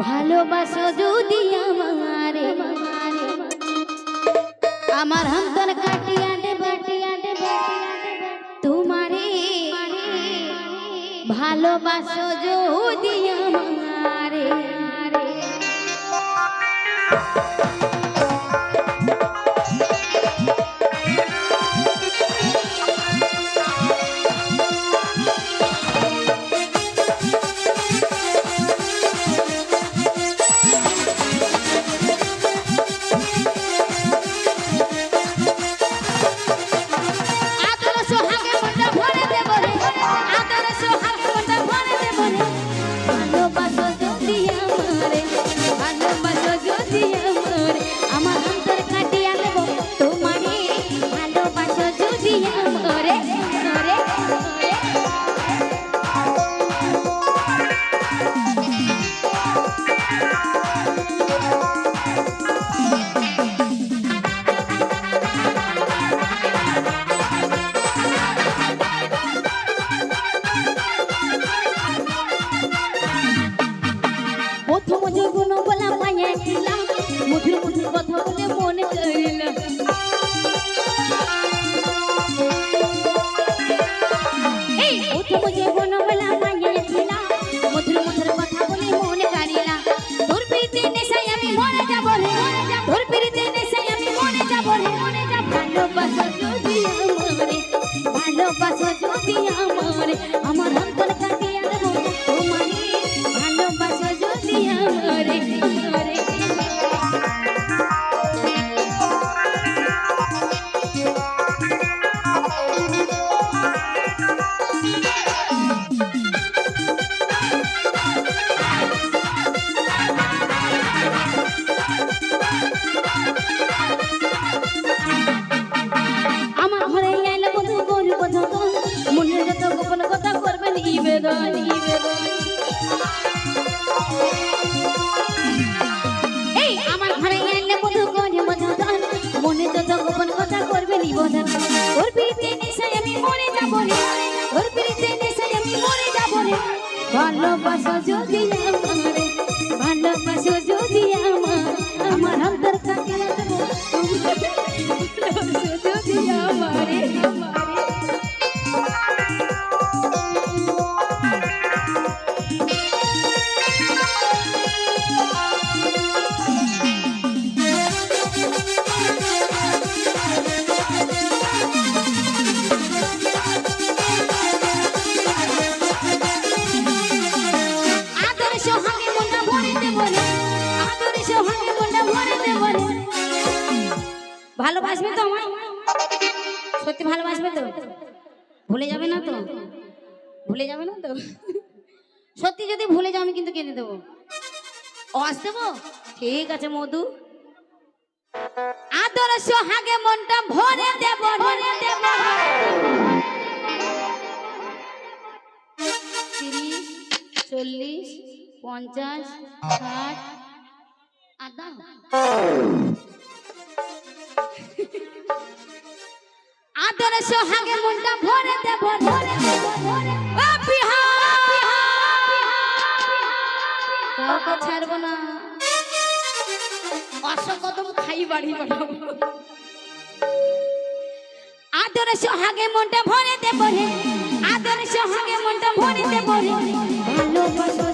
ভালোবাসো যদি আমারে আমার অন্তর কাটিয়া দেবে তোমারে ভালোবাসো যদি আমারে ভালোবাসো যদি আমারে আমার অন্তর কাটিয়া দেব তোমারে ভালোবাসো যদি আমারে আমার ঘরে এলে বধু করে বধন মনে যত গোপন কথা করবে নিবন্ধন ওর পিড়িতে নেশায় আমি মরে যাব রে ওর পিড়িতে নেশায় আমি মরে যাব রে ভালোবাসো যদি আমারে ভালোবাসো যদি আমার অন্তর কাটিয়া দেব ভালোবাসো যদি আমারে ভালোবাসবে তো আমায় সত্যি ভালোবাসবে তো ভুলে যাবে না তো সত্যি যদি ভুলে যাও আমি কিন্তু কিনে দেবো আওয়াজ দেবো ঠিক আছে মধু আদর সোহাগে মনটা ভরে দেব 30 40 50 60 আদা আদর সোহাগে মনটা ভরে দেব কাউকে ছাড়বো না কদম খাই বাড়ি বাড়াবো আদর সোহাগে মনটা ভরে দেব রে আদর সোহাগে মনটা ভরে দেব রে ভালোবাসো